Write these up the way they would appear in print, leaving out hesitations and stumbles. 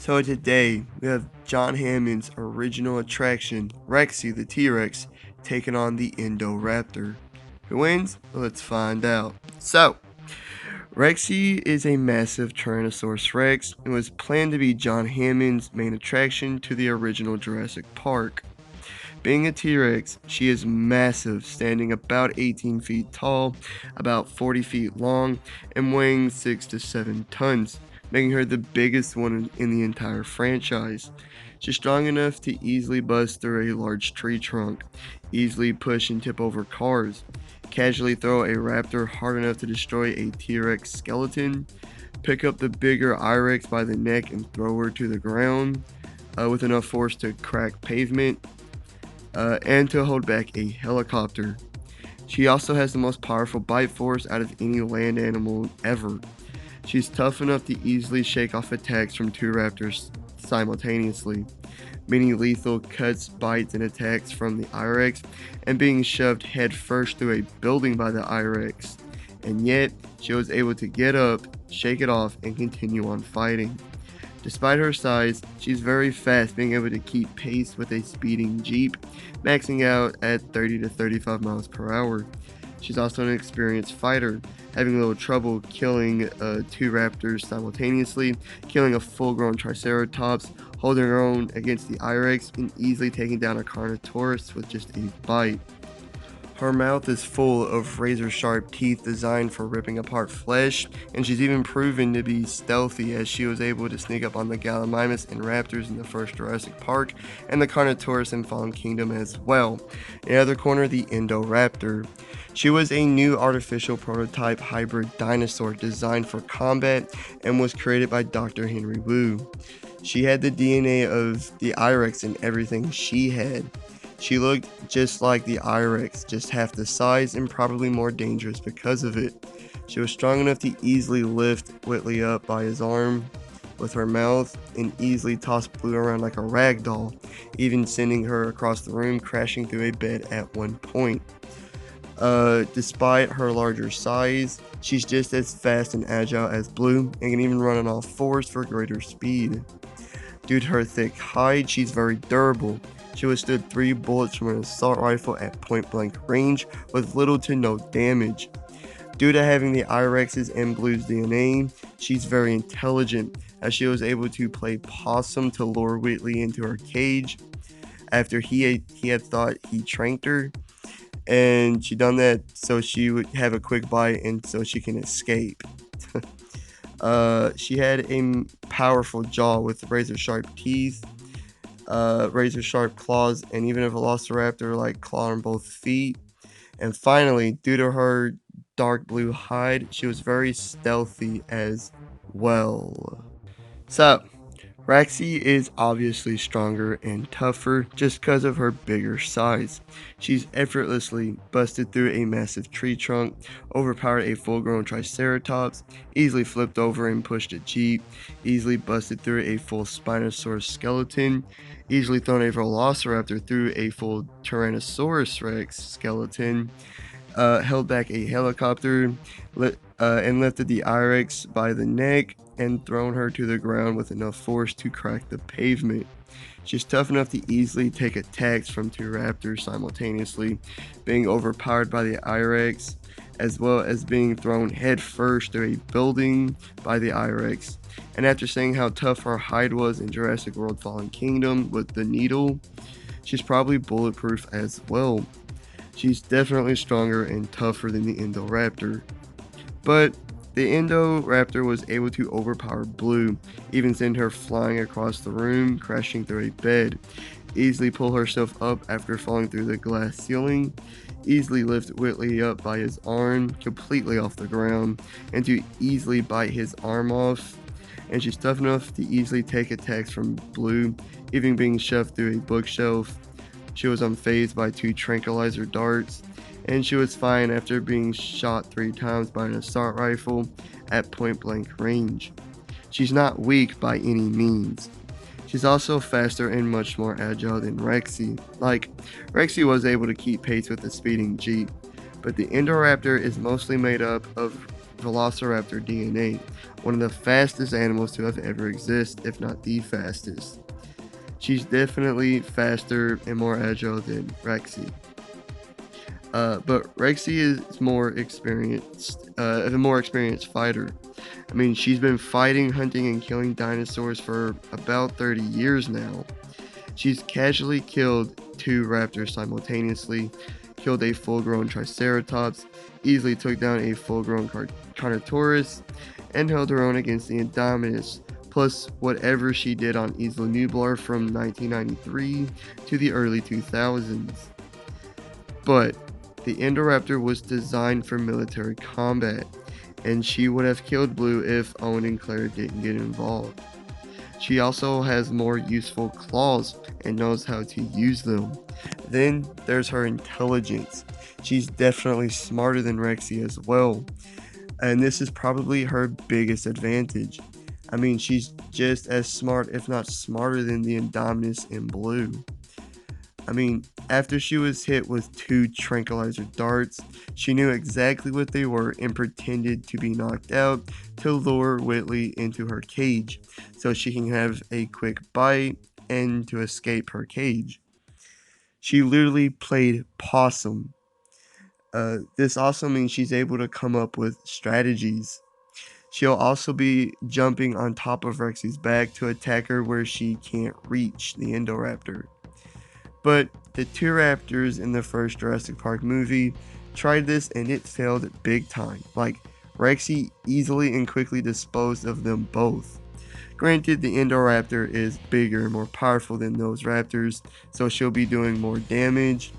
So today we have John Hammond's original attraction, Rexy the T-Rex, taking on the Indoraptor. Who wins? Let's find out. Rexy is a massive Tyrannosaurus Rex and was planned to be John Hammond's main attraction to the original Jurassic Park. Being a T-Rex, she is massive, standing about 18 feet tall, about 40 feet long, and weighing 6 to 7 tons, making her the biggest one in the entire franchise. She's strong enough to easily bust through a large tree trunk, easily push and tip over cars, casually throw a raptor hard enough to destroy a T-Rex skeleton, pick up the bigger I-Rex by the neck and throw her to the ground with enough force to crack pavement, and to hold back a helicopter. She also has the most powerful bite force out of any land animal ever. She's tough enough to easily shake off attacks from two raptors simultaneously, meaning lethal cuts, bites, and attacks from the I-Rex, and being shoved headfirst through a building by the I-Rex. And yet, she was able to get up, shake it off, and continue on fighting. Despite her size, she's very fast, being able to keep pace with a speeding Jeep, maxing out at 30 to 35 miles per hour. She's also an experienced fighter, having a little trouble killing two raptors simultaneously, killing a full-grown Triceratops, holding her own against the I-Rex, and easily taking down a Carnotaurus with just a bite. Her mouth is full of razor-sharp teeth designed for ripping apart flesh, and she's even proven to be stealthy, as she was able to sneak up on the Gallimimus and raptors in the first Jurassic Park, and the Carnotaurus in Fallen Kingdom as well. In the other corner, the Indoraptor. She was a new artificial prototype hybrid dinosaur designed for combat and was created by Dr. Henry Wu. She had the DNA of the I-Rex in everything she had. She looked just like the I-Rex, just half the size and probably more dangerous because of it. She was strong enough to easily lift Whitley up by his arm with her mouth and easily toss Blue around like a rag doll, even sending her across the room, crashing through a bed at one point. Despite her larger size, she's just as fast and agile as Blue and can even run on all fours for greater speed. Due to her thick hide, she's very durable. She withstood 3 bullets from an assault rifle at point-blank range with little to no damage. Due to having the I-Rex's and Blue's DNA, she's very intelligent, as she was able to play possum to lure Whitley into her cage after he had thought he tranked her, and she done that so she would have a quick bite and so she can escape. She had a powerful jaw with razor-sharp teeth, razor-sharp claws, and even a velociraptor-like claw on both feet. And finally, due to her dark blue hide, she was very stealthy as well. So, Rexy is obviously stronger and tougher just because of her bigger size. She's effortlessly busted through a massive tree trunk, overpowered a full-grown Triceratops, easily flipped over and pushed a Jeep, easily busted through a full Spinosaurus skeleton, easily thrown a Velociraptor through a full Tyrannosaurus Rex skeleton, held back a helicopter, and lifted the I-Rex by the neck, and thrown her to the ground with enough force to crack the pavement. She's tough enough to easily take attacks from 2 raptors simultaneously, being overpowered by the I-Rex, as well as being thrown head first through a building by the I-Rex. And after saying how tough her hide was in Jurassic World Fallen Kingdom with the needle, she's probably bulletproof as well. She's definitely stronger and tougher than the Indoraptor. But the Indoraptor was able to overpower Blue, even send her flying across the room, crashing through a bed, easily pull herself up after falling through the glass ceiling, easily lift Whitley up by his arm completely off the ground, and to easily bite his arm off. And she's tough enough to easily take attacks from Blue, even being shoved through a bookshelf. She was unfazed by 2 tranquilizer darts, and she was fine after being shot 3 times by an assault rifle at point-blank range. She's not weak by any means. She's also faster and much more agile than Rexy. Rexy was able to keep pace with the speeding Jeep, but the Indoraptor is mostly made up of Velociraptor DNA, one of the fastest animals to have ever existed, if not the fastest. She's definitely faster and more agile than Rexy. But Rexy is more experienced, a more experienced fighter. I mean, she's been fighting, hunting, and killing dinosaurs for about 30 years now. She's casually killed two raptors simultaneously, killed a full-grown Triceratops, easily took down a full-grown Carnotaurus, and held her own against the Indominus, plus whatever she did on Isla Nublar from 1993 to the early 2000s. But the Indoraptor was designed for military combat, and she would have killed Blue if Owen and Claire didn't get involved. She also has more useful claws and knows how to use them. Then there's her intelligence. She's definitely smarter than Rexy as well, and this is probably her biggest advantage. I mean, she's just as smart, if not smarter, than the Indominus in Blue. I mean, after she was hit with two tranquilizer darts, she knew exactly what they were and pretended to be knocked out to lure Whitley into her cage so she can have a quick bite and to escape her cage. She literally played possum. This also means she's able to come up with strategies. She'll also be jumping on top of Rexy's back to attack her where she can't reach the Indoraptor. But the two raptors in the first Jurassic Park movie tried this and it failed big time. Like, Rexy easily and quickly disposed of them both. Granted, the Indoraptor is bigger and more powerful than those raptors, so she'll be doing more damage.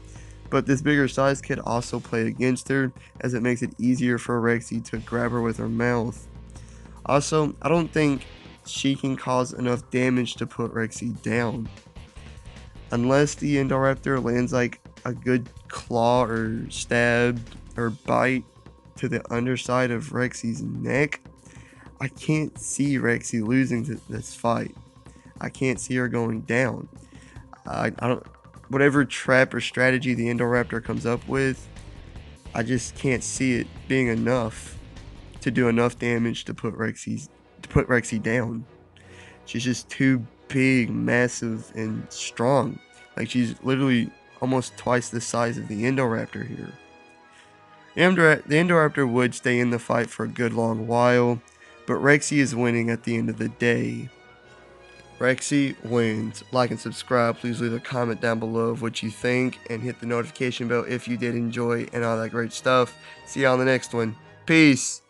But this bigger size could also play against her, as it makes it easier for Rexy to grab her with her mouth. Also, I don't think she can cause enough damage to put Rexy down. Unless the Indoraptor lands like a good claw or stab or bite to the underside of Rexy's neck, I can't see Rexy losing this fight. I can't see her going down. I don't. Whatever trap or strategy the Indoraptor comes up with, I just can't see it being enough to do enough damage to put Rexy down. She's just too big, massive, and strong. Like, she's literally almost twice the size of the Indoraptor here. The Indoraptor would stay in the fight for a good long while, but Rexy is winning at the end of the day. Rexy wins. Like and subscribe. Please leave a comment down below of what you think, and hit the notification bell if you did enjoy and all that great stuff. See you on the next one. Peace.